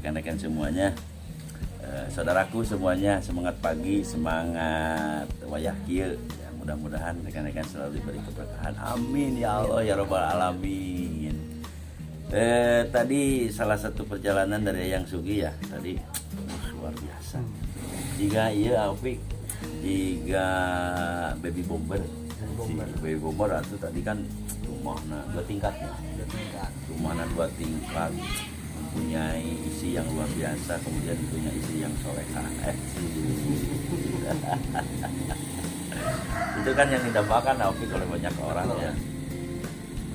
rekan-rekan semuanya, saudaraku semuanya, semangat pagi, semangat wayah kieu. Ya, mudah-mudahan rekan-rekan selalu diberi keberkahan. Amin ya Allah ya Rabbal Alamin. Tadi salah satu perjalanan dari Yang Sugi ya, tadi luar biasa. Jika iya Alfik, jika baby bomber, baby bomber itu tadi kan rumahnya 2 tingkat ya. Rumahnya 2 tingkat, mempunyai isi yang luar biasa, kemudian punya isi yang solehah. Itu kan yang didambakan Alfik oleh banyak orang ya.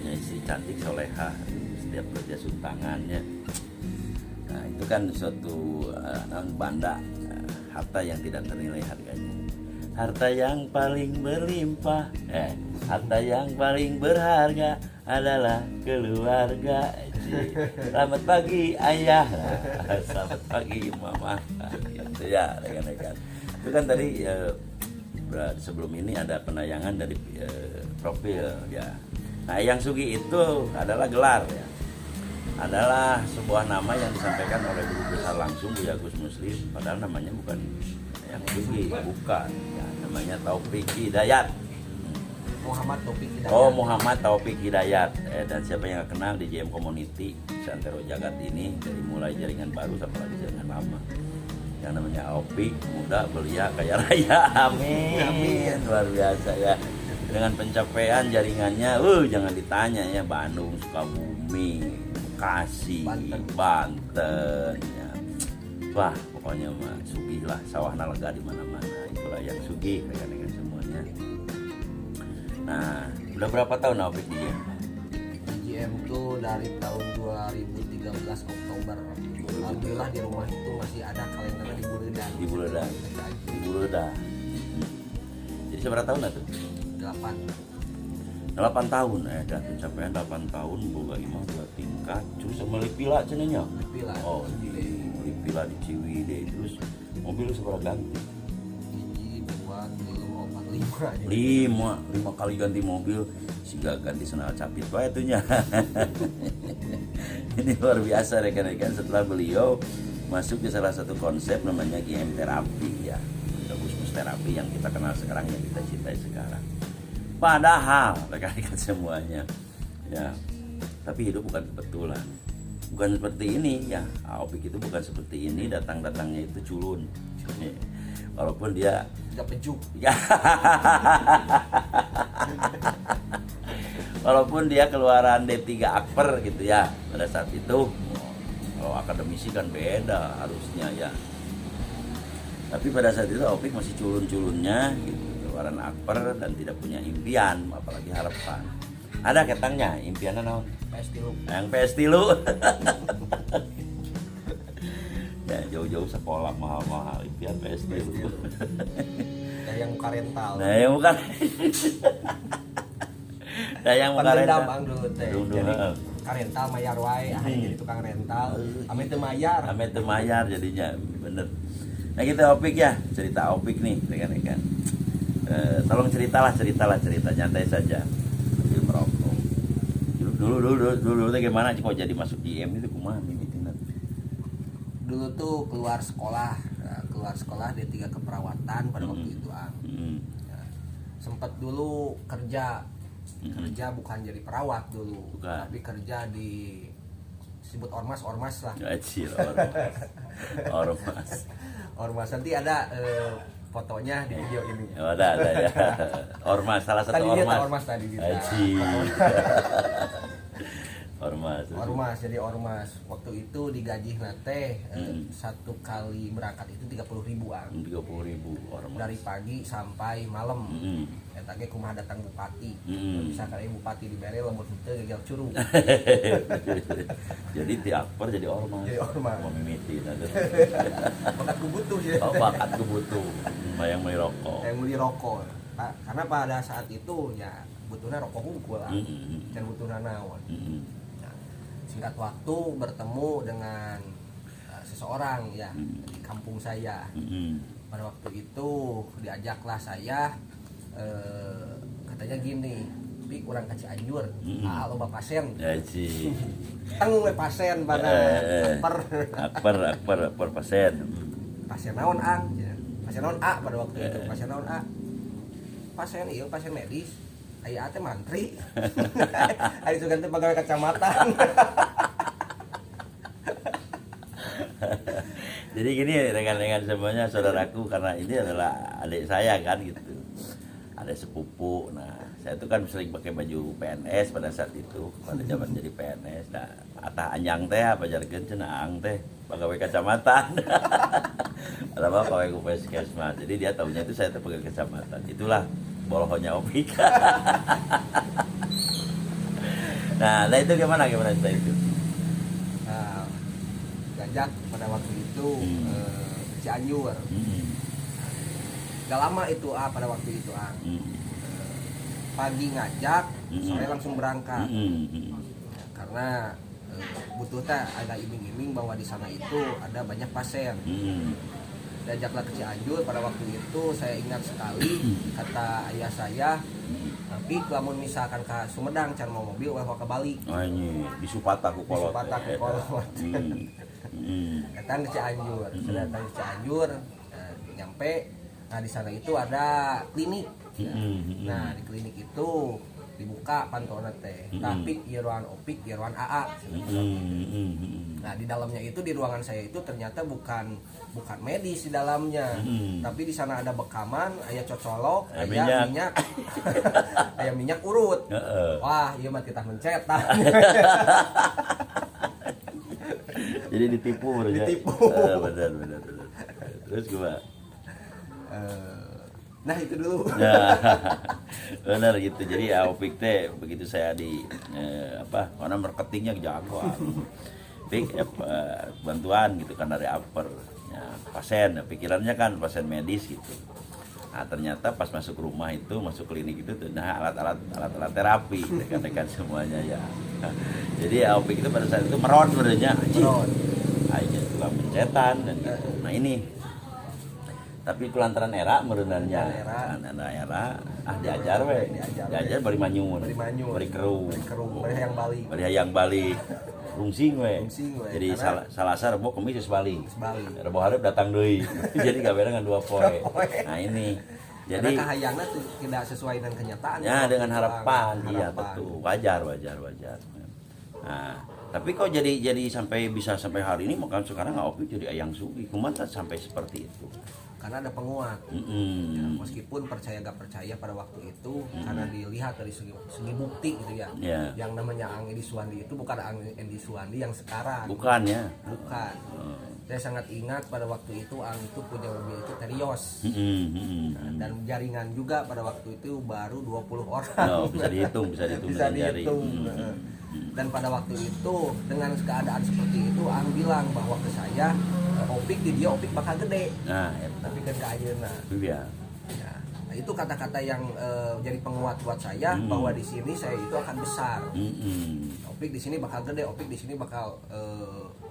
Punya istri cantik solehah, setiap kerja suntangannya. Nah itu kan suatu banda, harta yang tidak ternilai harganya. Harta yang paling berlimpah, harta yang paling berharga adalah keluarga. Selamat pagi ayah, selamat pagi mama. Gitu ya rekan-rekan. Itu kan tadi sebelum ini ada penayangan dari profil ya. Nah Yang Sugi itu adalah gelar ya, adalah sebuah nama yang disampaikan oleh guru besar langsung Buya Gus Muslim. Padahal namanya bukan Yang Sugi, bukan ya, namanya Taufik Hidayat. Muhammad Taufik Hidayat. Oh, Muhammad Taufik Hidayat. Dan siapa yang gak kenal di JM Community Santero Jagat ini, dari mulai jaringan baru sampai lagi jaringan lama, yang namanya Taufik, muda, belia, kaya raya. Amin. Amin. Luar biasa ya. Dengan pencapaian jaringannya, jangan ditanya ya, Bandung, Sukabumi, Bekasi, Banten ya. Wah, pokoknya mah sugih lah, sawahna lega di mana-mana. Itulah Yang Sugih rekan-rekan semuanya. Nah, udah berapa tahun Taufik di GM? GM tuh dari tahun 2013 Oktober. Alhamdulillah di rumah itu masih ada kalendernya di Buledan. Di Buledan. Di Buledan. Jadi seberapa tahun lah tuh? 8 tahun dan pencapaian 8 tahun boga imah 2 tingkat terus sama Lipila cenanya. Lipila. Oh, Lipila di Ciwidey. Terus mobil seberapa ganti? 1, 2, 3, 4, 5 aja. 5 kali ganti mobil, sehingga ganti senal capit wae itunya. Ini luar biasa rekan-rekan, setelah beliau masuk ke salah satu konsep namanya GM terapi ya, Gusmus terapi yang kita kenal sekarang, yang kita cintai sekarang. Padahal rekan-rekan semuanya ya, tapi hidup bukan kebetulan, bukan seperti ini ya. Taufik itu bukan seperti ini, datang-datangnya itu culun. walaupun dia Tidak pejuk. ya, walaupun dia keluaran D3 Akper gitu ya pada saat itu. Kalau akademisi kan beda harusnya ya. Tapi pada saat itu Opik masih culun-culunnya gitu, keluaran Akper dan tidak punya impian, apalagi harapan. Ada ketangnya, impiannya naon? PS tilu. Yang PS tilu. Ya jauh-jauh sekolah mahal-mahal impian PS tilu. Ya yang muka rental. Nah yang bukan. Nah yang bukan Pendendam bang dulu teh. Dulu, Jadi heeh. rental mayar wae, jadi tukang rental. Ame teu mayar. Ame teu mayar jadinya bener. Nah kita Opik ya, cerita Opik nih rekan-rekan. Tolong cerita nyantai saja sambil merokok. Dulu teh gimana kok jadi masuk IM itu kumaha mimitina? Dulu tuh keluar sekolah D3 keperawatan pada waktu itu ang. Ya, sempat dulu kerja bukan jadi perawat dulu, Bukan. tapi kerja di disebut ormas lah. Gacil ormas. Nanti ada fotonya di video ini. Oh, ada ya. Ormas salah satu Tadi dia ormas. tak ormas tadi kita. Gacil. Ormas. Jadi ormas waktu itu digaji nate satu kali berangkat itu 30.000 ang. 30.000 ormas. Dari pagi sampai malam. Mm. Eta ge kumaha datang bupati. Mm. Bisa kali bupati dibere lamun henteu gegel curug. Jadi ti Akper jadi ormas. Jadi ormas. Memimiti nanti. Bakat ku butuh sih. Oh, bakat ku butuh. Yang beli rokok. Yang beli rokok. Karena pada saat itu ya butuhnya rokok hungkul lah. Dan butuhnya naon. Nah, singkat waktu bertemu dengan seseorang ya di kampung saya. Pada waktu itu diajaklah saya katanya gini, "Pi kurang ke Cianjur, loba pasien." Ya sih. Tanggung we pasien pada Akper pasien. pasien naon ang? Pasien naon A pada waktu itu, pasien naon A? Pasien iya, pasien medis. Aya teh mantri. Ari sugan teh pegawai kecamatan. Jadi gini rekan-rekan semuanya, saudaraku, karena ini adalah adik saya kan gitu, adik sepupu. Nah saya itu kan sering pakai baju PNS pada saat itu, pada zaman jadi PNS. Nah atah anjang teh apa jargon cenah ang teh pegawai kecamatan. Ada apa pegawai puskesmas. Jadi dia tahunya itu saya tuh pegawai kecamatan. Itulah bolohnya Opik. Nah itu gimana cerita itu? Nah, ngajak pada waktu itu Cianjur. Gak lama itu pada waktu itu pagi ngajak, sore langsung berangkat. Karena butuh teh ada iming-iming bahwa di sana itu ada banyak pasien. Diajaklah ke Cianjur. Pada waktu itu saya ingat sekali kata ayah saya, tapi kalau misalkan ke Sumedang can mau mobil wah ke Bali. Ini di Supata ku kolot. Datang ke Cianjur, saya datang ke Cianjur, nyampe. Nah di sana itu ada klinik. Nah di klinik itu dibuka pantauan teh, tapi iruan Opik, iruan AA. Nah di dalamnya itu di ruangan saya itu ternyata bukan medis di dalamnya, tapi di sana ada bekaman, aya cocolok, aya minyak, aya minyak urut. Wah iya mah kita mencetak. Jadi ditipu bener. Bener. Terus gimana? Nah itu dulu. Ya, benar gitu. Jadi Opik teh begitu saya di karena marketingnya jago. Pik bantuan gitu kan dari Akper. Ya, pasien, pikirannya kan pasien medis gitu. Nah ternyata pas masuk rumah itu, masuk klinik itu tuh, nah alat-alat terapi rekan-rekan semuanya ya. Jadi Opik itu pada saat itu meron sebenarnya. Akhirnya tukang pencetan dan gitu. Nah ini tapi kulantaran era merenannya era diajar bari manyun bari kerung bari hayang balik rungsing we jadi salasar rebo kemis balik rebo hareup datang deui jadi gabena dengan 2 poe. Nah ini jadi kahayangna tidak sesuai dengan kenyataan ya dengan harapan iya betul wajar. Nah tapi kok jadi sampai bisa sampai hari ini, maka sekarang Opik jadi ayang sugi kumaha sampai seperti itu. karena ada penguat. Ya, meskipun percaya gak percaya pada waktu itu karena dilihat dari segi bukti gitu ya. Yang namanya Ang Edi Suwandi itu bukan Ang Edi Suwandi yang sekarang. Bukan ya. Bukan. Saya sangat ingat pada waktu itu Ang itu punya mobil itu Terios. Dan jaringan juga pada waktu itu baru 20 orang. Bisa dihitung bisa dihitung. Dan pada waktu itu dengan keadaan seperti itu Ang bilang bahwa ke saya opik di dia opik bakal gede. Nah, tapi kan ke ayeuna. Iya. Ya, nah itu kata-kata yang jadi penguat buat saya bahwa di sini saya itu akan besar. Opik di sini bakal gede, opik di sini bakal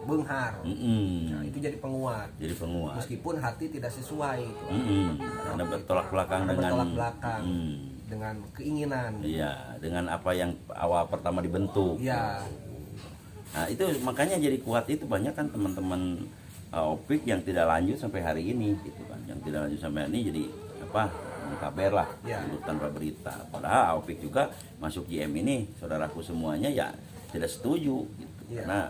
benghar. Nah, itu jadi penguat. Meskipun hati tidak sesuai itu. Karena bertolak belakang dengan keinginan. Iya, dengan apa yang awal pertama dibentuk. Iya. Nah, itu makanya jadi kuat itu banyak kan teman-teman opik yang tidak lanjut sampai hari ini gitu kan. Yang tidak lanjut sampai hari ini jadi kabar lah, hidup tanpa berita. Padahal opik juga masuk JM ini, saudaraku semuanya ya tidak setuju gitu. Karena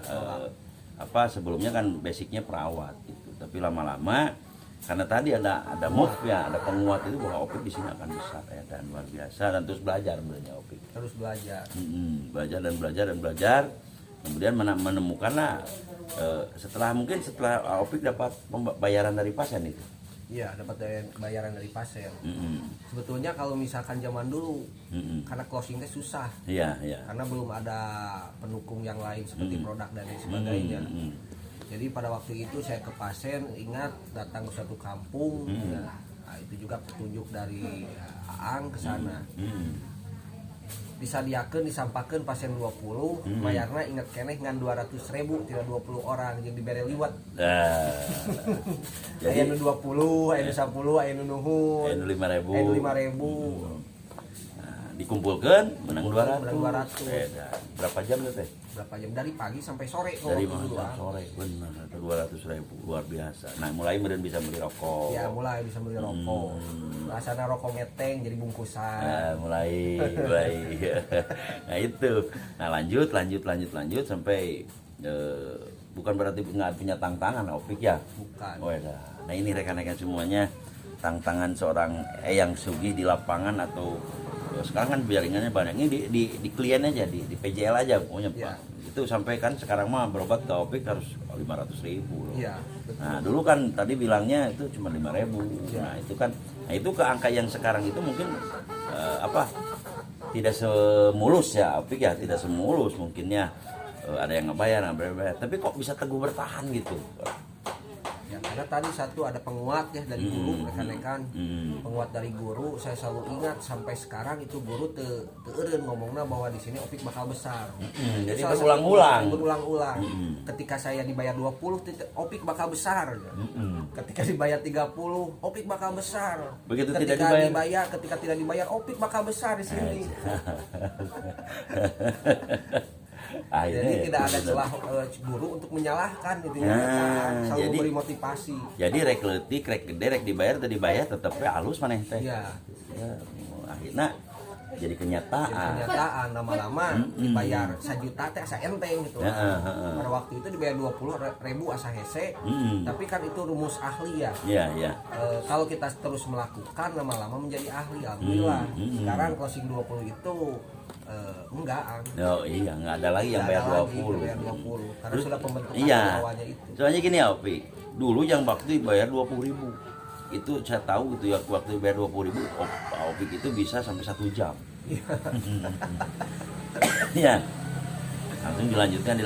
sebelumnya kan basicnya perawat gitu. Tapi lama-lama karena tadi ada move ya, ada penguat itu bahwa opik di sini akan besar ya, dan luar biasa, dan terus belajar sebenarnya opik. Terus belajar. Belajar. Kemudian menemukanlah setelah opik dapat bayaran dari pasien itu. Iya, dapat bayaran dari pasien. Sebetulnya kalau misalkan zaman dulu, karena closingnya susah. Iya. Karena belum ada pendukung yang lain seperti produk dan lain sebagainya. Jadi pada waktu itu saya ke pasien, ingat datang ke suatu kampung, nah, itu juga petunjuk dari Aang ke sana. Disadiakeun disampakeun pasien 20, bayarna ingat keneh ngan 200.000 tidak 20 orang yang dibere liwat. Jadi aya nu 20, aya nu 10, aya nu nuhun, aya nu 5.000. Aya nu 5.000. Dikumpulkan menang 200. Berapa jam tuh teh? Berapa jam dari pagi sampai sore kok. Dari pagi sampai sore, benar. 200.000 luar biasa. Nah, mulai kemudian bisa beli rokok. Ya, mulai bisa beli rokok. Rasanya rokok ngeteng jadi bungkusan. Nah, mulai. Nah, itu. Nah, lanjut sampai bukan berarti nggak punya tantangan opik ya. Bukan. Oh ya. Nah, ini rekan-rekan semuanya tantangan seorang Eyang Sugih di lapangan atau sekarang kan jaringannya banyak ini di klien aja di PJL aja pokoknya Pak. Itu sampai kan sekarang mah berobat ke opik harus 500.000 loh. Nah dulu kan tadi bilangnya itu cuma 5.000. Nah itu ke angka yang sekarang itu mungkin tidak semulus ya opik ya, tidak semulus mungkinnya ada yang ngebayar, tapi kok bisa teguh bertahan gitu. Ya, karena tadi satu ada penguat ya dari guru rekan-rekan. Penguat dari guru saya selalu ingat sampai sekarang itu guru teureun ngomongna bahwa di sini opik bakal besar. Jadi berulang-ulang. Ketika saya dibayar 20 opik bakal besar. Ketika dibayar 30 opik bakal besar. Begitu ketika tidak dibayar opik bakal besar di sini. Jadi tidak ada celah guru untuk menyalahkan gitu ya. Selalu beri motivasi. Jadi rek leutik, rek gede, rek dibayar tetep halus maneh teh. Iya. Akhirnya jadi kenyataan lama-lama dibayar 1 juta teh asa enteng gitu. Pada waktu itu dibayar 20.000 asa hese. Tapi kan itu rumus ahli ya. Iya. Kalau kita terus melakukan lama-lama menjadi ahli, alhamdulillah. Sekarang closing 20 itu enggak. Oh iya, enggak ada lagi yang bayar 20. Karena terus, sudah pembentukan awalnya itu. Soalnya gini ya, Opi. Dulu yang waktu bayar 20.000. Itu saya tahu gitu ya, waktu bayar 20.000, Opi itu bisa sampai 1 jam. Iya. Langsung dilanjutkan.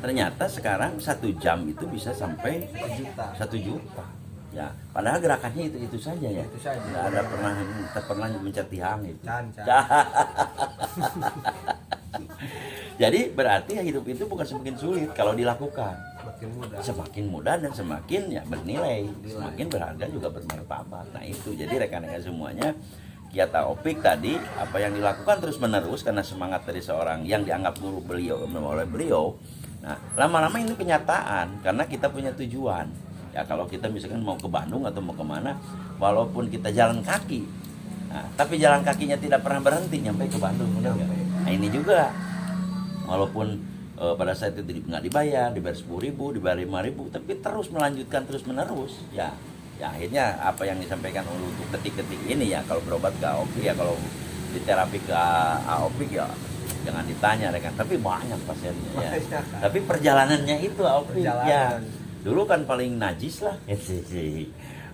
Ternyata sekarang 1 jam itu bisa sampai 1 juta. Ya, padahal gerakannya itu saja ya. Itu saja. Tidak ada pernah mencet tiang itu. Jadi berarti hidup itu bukan semakin sulit kalau dilakukan. Semakin mudah dan semakin ya bernilai, semakin berharga juga bermartabat. Nah itu jadi rekan-rekan semuanya, Kiata Opik tadi apa yang dilakukan terus menerus karena semangat dari seorang yang dianggap guru oleh beliau. Nah lama-lama ini kenyataan karena kita punya tujuan. Ya kalau kita misalkan mau ke Bandung atau mau kemana, walaupun kita jalan kaki, nah, tapi jalan kakinya tidak pernah berhenti nyampe ke Bandung. Nah ini juga, walaupun pada saat itu nggak dibayar 10.000, dibayar 5.000, tapi terus melanjutkan terus menerus, ya Ya akhirnya apa yang disampaikan untuk ketik-ketik ini ya, kalau berobat ke AOPIK ya, kalau di terapi ke AOPIK ya jangan ditanya rekan, tapi banyak pasiennya ya. Tapi perjalanannya itu AOPIK ya. Dulu kan paling najis lah.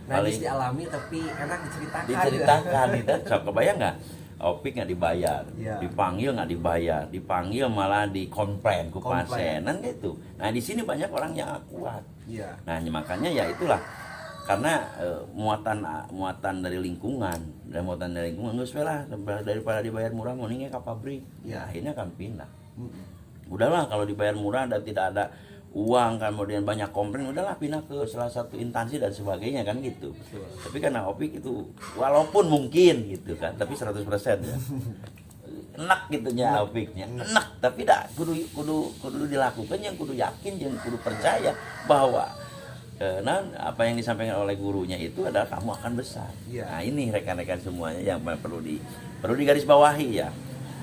Najis dialami tapi enak diceritakan. Diceritakan itu. So, kebayang nggak? AOPIK nggak dibayar, Ya. dipanggil nggak dibayar, dipanggil malah dikomplain ke pasien, kan gitu. Nah di sini banyak orang yang kuat. Iya. Nah makanya ya itulah, karena muatan dari lingkungan, dan muatan dari lingkungan nggak usah lah, daripada dibayar murah mendingnya ke pabrik. Ya akhirnya kan pindah. Udahlah kalau dibayar murah dan tidak ada uang, kemudian banyak komplain, udahlah pindah ke salah satu instansi dan sebagainya kan gitu. Betul. Tapi karena AOPIK itu walaupun mungkin gitu kan, tapi 100% ya. Enak gitunya AOPIK-nya. Enak, tapi dah kudu dilakukan, yang kudu yakin, yang kudu percaya bahwa apa yang disampaikan oleh gurunya itu adalah kamu akan besar. Iya. Nah, ini rekan-rekan semuanya yang perlu digarisbawahi ya.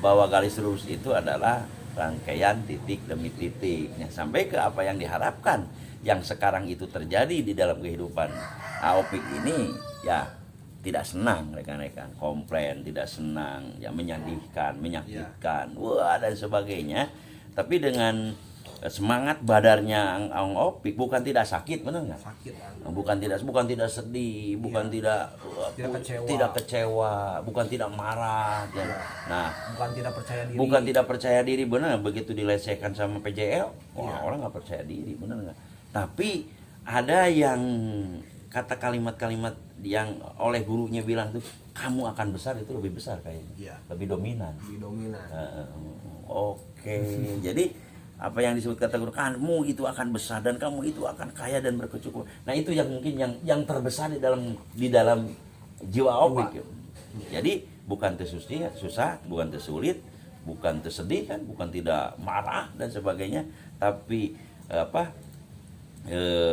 Bahwa garis lurus itu adalah rangkaian titik demi titik, ya, sampai ke apa yang diharapkan yang sekarang itu terjadi di dalam kehidupan AOPIK ini. Ya tidak senang rekan-rekan, komplain, tidak senang, ya menyedihkan, menyakitkan, wah dan sebagainya. Tapi dengan semangat badarnya Ang Opik, bukan tidak sakit, benar nggak? Sakit kan? Bukan tidak sedih, bukan tidak kecewa, bukan tidak marah. Ya. Nah, bukan tidak percaya diri, benar. Begitu dilecehkan sama PJL, wah orang nggak percaya diri, benar nggak? Tapi ada yang kata kalimat-kalimat yang oleh gurunya bilang tuh, kamu akan besar, itu lebih besar kayaknya, lebih dominan. Oke. Jadi apa yang disebut kata guru, kamu itu akan besar dan kamu itu akan kaya dan berkecukupan. Nah itu yang mungkin yang terbesar di dalam jiwa AOPIK. Jadi bukan susah, bukan tersulit, bukan tersedih kan, bukan tidak marah dan sebagainya, tapi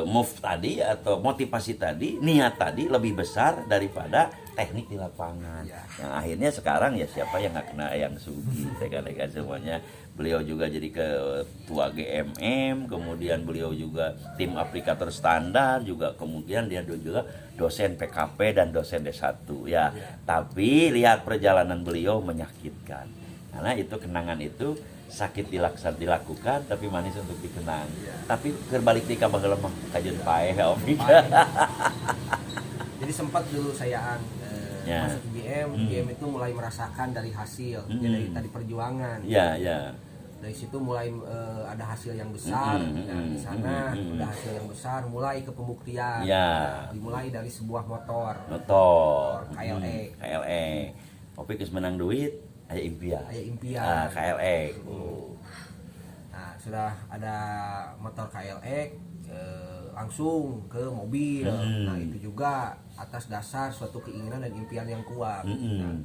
move tadi atau motivasi tadi, niat tadi lebih besar daripada teknik di lapangan. Yang akhirnya sekarang ya siapa yang nggak kena yang sugi, rekan-rekan semuanya. Beliau juga jadi ketua GMM, kemudian beliau juga tim aplikator standar, juga kemudian dia juga dosen PKP dan dosen D1 ya. Tapi lihat perjalanan beliau menyakitkan. Karena itu kenangan itu sakit dilakukan tapi manis untuk dikenang. Tapi berbalik di kabah lemah kajun paeh Opik. Jadi sempat dulu saya masuk GM itu mulai merasakan dari hasil, dari tadi perjuangan. Dari situ mulai ada hasil yang besar. Di sana udah hasil yang besar, mulai ke pembuktian. Dimulai dari sebuah motor KLE. Opik menang duit, aya impian. KLE. Nah, sudah ada motor KLE, langsung ke mobil. Nah, itu juga atas dasar suatu keinginan dan impian yang kuat. Nah,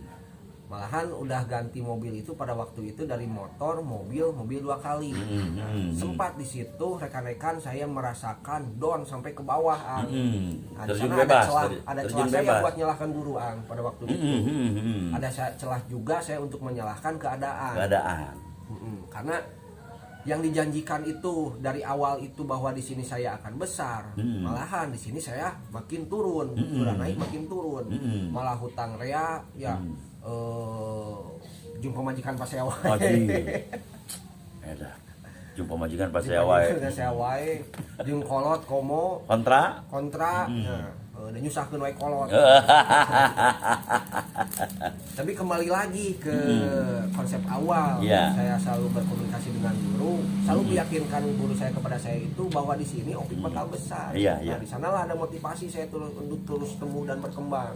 malahan udah ganti mobil itu pada waktu itu dari motor, mobil 2 kali. Nah, sempat di situ rekan-rekan saya merasakan down sampai ke bawah. Nah, di sana ada celah saya buat nyalahkan guru pada waktu itu. Ada celah juga saya untuk menyalahkan keadaan. Karena yang dijanjikan itu dari awal itu bahwa di sini saya akan besar, malahan di sini saya makin turun, sudah naik makin turun, malah hutang rea ya. Jumpa majikan pas saya wae. Jumpa majikan pas saya wae. Jeung kolot komo kontra. Dan nyusahkeun wae kolot. Tapi kembali lagi ke konsep awal. Saya selalu berkomunikasi dengan guru, selalu meyakinkan guru saya kepada saya itu bahwa di sini Opik bakal besar. Nah, di sanalah ada motivasi saya untuk terus tumbuh dan berkembang.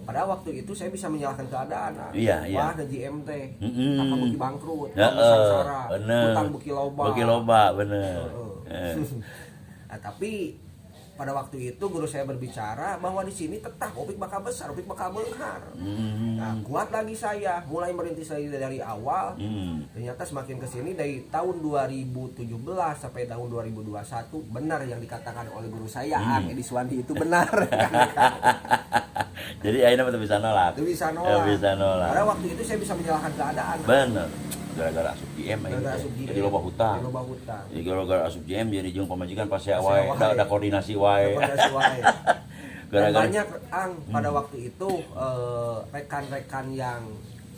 Pada waktu itu saya bisa menyalahkan keadaan. Wah, ada GMT, kakak buki bangkrut, samsara, hutang buki loba. Bener. Nah, tapi pada waktu itu guru saya berbicara bahwa di sini tetap Opik bakal besar, Opik bakal benghar. Nah, kuat lagi saya, mulai merintis lagi dari awal. Ternyata semakin kesini dari tahun 2017 sampai tahun 2021 benar yang dikatakan oleh guru saya, Edi Suwandi itu benar. Jadi akhirnya bisa nolak. Bisa nolak. Pada waktu itu saya bisa menyalahkan keadaan. Benar. Gara-gara asup GM jadi loba hutang. Jadi gara-gara asup GM jadi jeung pamajikan pas saya wae, ada koordinasi wae. Dan banyak pada waktu itu rekan-rekan yang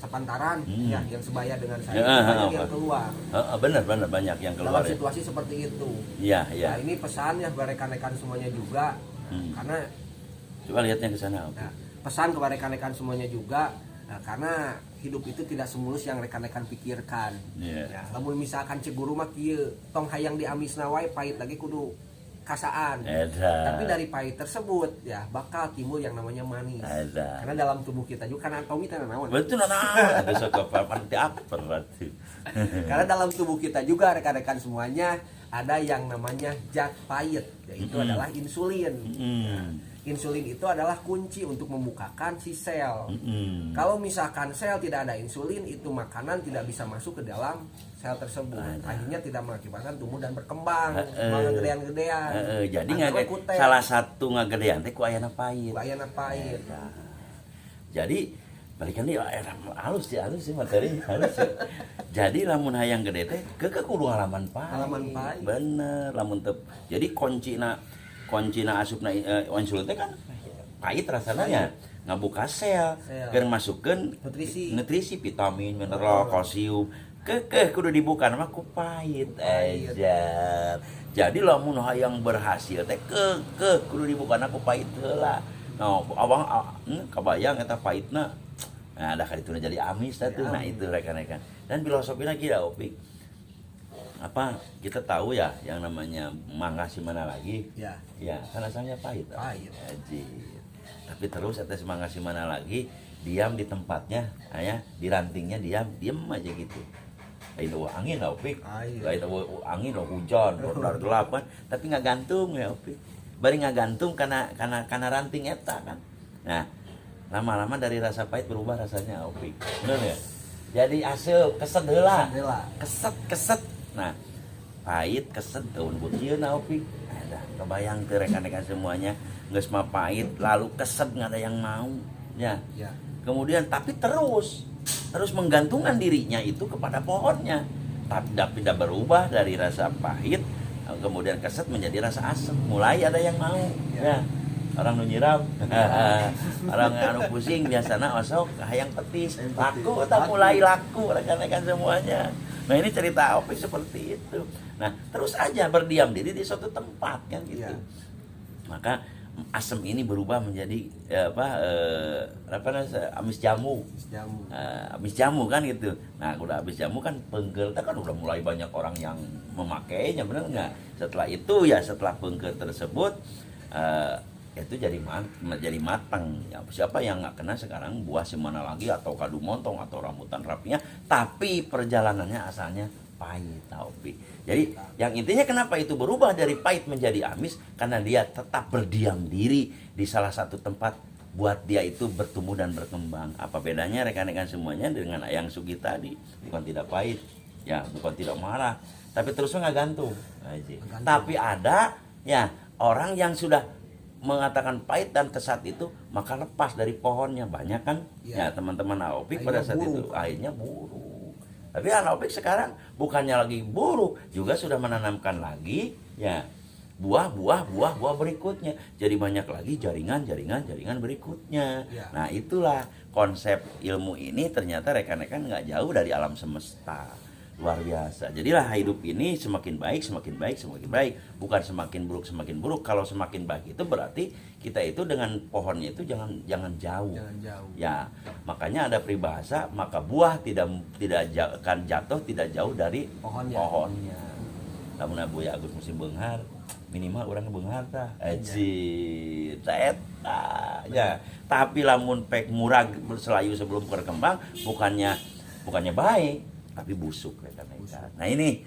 sepantaran ya yang sebaya dengan saya banyak yang keluar. Benar banyak yang keluar. Dalam situasi seperti itu. Iya. Nah, ini pesan ya buat rekan-rekan semuanya juga karena coba lihatnya ke sana. Nah, pesan kepada rekan-rekan semuanya juga karena hidup itu tidak semulus yang rekan-rekan pikirkan. Ya, namun misalkan ceguru mah kieu tong hayang diamisna wae pahit lagi kudu kasaan. Tapi dari pahit tersebut ya bakal timbul yang namanya manis. Karena dalam tubuh kita juga kan anatomi teh naon. Betul naon. Ada sokopan akper berarti. Karena dalam tubuh kita juga rekan-rekan semuanya ada yang namanya zat pahit yaitu adalah insulin. Insulin itu adalah kunci untuk membukakan si sel. Kalau misalkan sel tidak ada insulin, itu makanan tidak bisa masuk ke dalam sel tersebut. Akhirnya tidak mengakibatkan tumbuh dan berkembang, gedean-gedean. Jadi salah satu ngagedean teh ku ayana pahit. Jadi balikan dia halus sih materi halus. Jadi lamun hayang gede teh kudu halaman pahit. Bener, lamun teu. Jadi kuncina asupna insulin teh kan pahit rasanya ya ngabuka sel keur masukkeun nutrisi vitamin mineral kalsium kudu dibuka mah ku pahit aja. Jadi lamun hayang berhasil teh kudu dibukana ku pahit heula. Nah abang kabayang eta pahitna nah dah kali itu jadi amis tuh. Nah itu rekan-rekan dan filosofi lagi dah Opik apa kita tahu ya yang namanya mangga si mana lagi ya kan asalnya pahit aja. Tapi terus atas mangga si mana lagi diam di tempatnya ya di rantingnya diam aja gitu. Itu angin lah Opik itu angin lo hujan rodar gelap kan tapi nggak gantung ya Opik bari nggak gantung karena ranting eta kan. Nah lama-lama dari rasa pahit berubah rasanya Opik bener ya jadi asup keset heula keset. Nah, pahit keset daun bukieun Opik. Ada kebayang teh rekan-rekan semuanya geus mah pahit lalu keset nggak ada yang mau. Ya. Kemudian tapi terus menggantungkan dirinya itu kepada pohonnya. Tapi tidak berubah dari rasa pahit kemudian keset menjadi rasa asam. Mulai ada yang mau. Ya. Orang nu nyiram. Orang anu pusing biasana osok hayang petis. Laku tak mulai laku rekan-rekan semuanya. Nah ini cerita Opik seperti itu. Nah terus aja berdiam diri di suatu tempat kan gitu. Maka asam ini berubah menjadi amis jamu. Amis jamu kan gitu. Nah udah amis jamu kan pengker kan udah mulai banyak orang yang memakainya benar nggak? Setelah itu ya setelah pengker tersebut itu jadi matang ya, siapa yang nggak kena sekarang buah semana lagi atau kadu montong atau rambutan rapinya tapi perjalanannya asalnya pahit Opik. Jadi yang intinya kenapa itu berubah dari pahit menjadi amis karena dia tetap berdiam diri di salah satu tempat buat dia itu bertumbuh dan berkembang. Apa bedanya rekan-rekan semuanya dengan Ayang Sugi tadi? Bukan tidak pahit ya bukan tidak marah tapi terusnya nggak gantung aja. Tapi ada ya orang yang sudah mengatakan pahit dan kesat itu maka lepas dari pohonnya banyak kan ya teman-teman Opik pada saat itu akhirnya buruk. Tapi Opik sekarang bukannya lagi buruk juga sudah menanamkan lagi ya buah berikutnya jadi banyak lagi jaringan berikutnya. Nah itulah konsep ilmu ini ternyata rekan-rekan nggak jauh dari alam semesta. Luar biasa. Jadilah hidup ini semakin baik, bukan semakin buruk. Kalau semakin baik itu berarti kita itu dengan pohonnya itu jangan jauh. Ya, makanya ada peribahasa, maka buah tidak akan jatuh tidak jauh dari pohonnya. Lamun Buya Agus musim beunghar, minimal urang beunghar tah. Ya. Tapi lamun pek murag berselayu sebelum berkembang bukannya baik tapi busuk rekan-rekan. Nah ini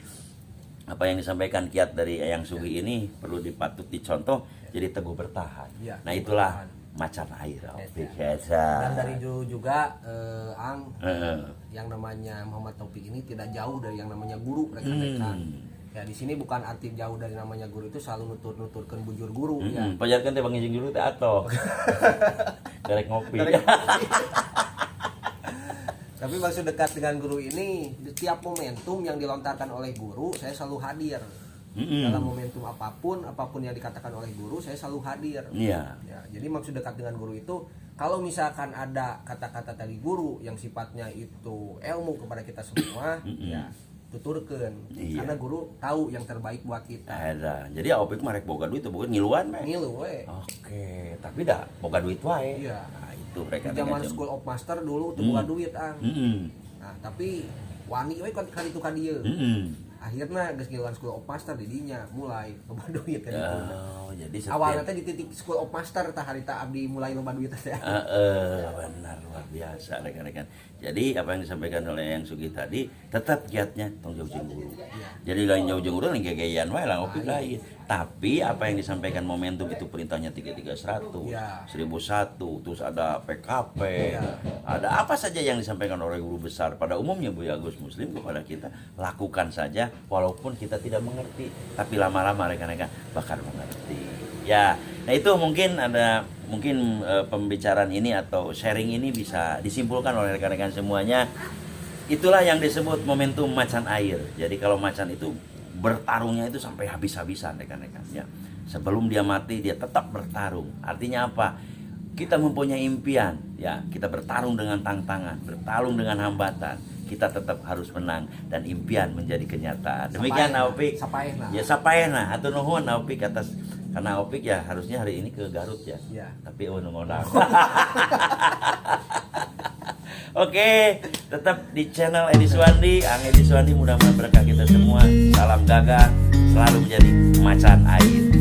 apa yang disampaikan kiat dari Ayang Sugi ini perlu dipatut dicontoh jadi teguh bertahan. Nah itulah macan air Opik. Dan dari dulu juga yang namanya Muhammad Taufik ini tidak jauh dari yang namanya guru rekan-rekan. Ya di sini bukan arti jauh dari namanya guru itu selalu nuturkan bujur guru ya. Pajarkan teh bangijing dulu teh atoh. Garek ngopi. Tapi maksud dekat dengan guru ini, di tiap momentum yang dilontarkan oleh guru, saya selalu hadir. dalam momentum apapun yang dikatakan oleh guru saya selalu hadir. Iya. Ya, jadi maksud dekat dengan guru itu kalau misalkan ada kata-kata dari guru yang sifatnya itu ilmu kepada kita semua, ya tuturkeun. Iya. Karena guru tahu yang terbaik buat kita. Ada. Jadi Opik mah rek boga duit bukan ngiluan meh. Ngilu we. Oke, tapi dah boga duit wae. Iya. Nah, itu mereka Di zaman School of Master dulu tuh bukan duit ang. Nah, tapi wani we kan itu ka dieu. Akhirnya geus ngiluan School of Master di dinya mulai loba duit kan itu. Oh, jadi setiap Awalnya teh di titik School of Master tah harita abdi mulai loba duit teh. benar luar biasa rekan-rekan. Jadi apa yang disampaikan oleh Yang Sugi tadi tetap giatnya tong jauh jeung guru. Jadi lain jauh jeung guru lain gegeyan wae lah Opik lain. Tapi apa yang disampaikan momentum itu perintahnya 3301, Ya. 1001, terus ada PKP, ada apa saja yang disampaikan oleh guru besar pada umumnya Bu Agus Muslim kepada kita, lakukan saja walaupun kita tidak mengerti, tapi lama-lama rekan-rekan bakal mengerti. Ya, nah itu mungkin ada pembicaraan ini atau sharing ini bisa disimpulkan oleh rekan-rekan semuanya. Itulah yang disebut momentum macan air. Jadi kalau macan itu bertarungnya itu sampai habis-habisan rekan-rekan ya. Sebelum dia mati dia tetap bertarung. Artinya apa? Kita mempunyai impian ya, kita bertarung dengan tantangan, bertarung dengan hambatan. Kita tetap harus menang dan impian menjadi kenyataan. Demikian Opik. Sapaehna. Ya sapaehna atuh nuhun Opik atas karena Opik ya harusnya hari ini ke Garut ya. Iya. Tapi ngodang. Oke, tetap di channel Edi Suwandi. Ang Edi Suwandi mudah-mudahan berkah kita semua. Salam gagah, selalu menjadi macan air.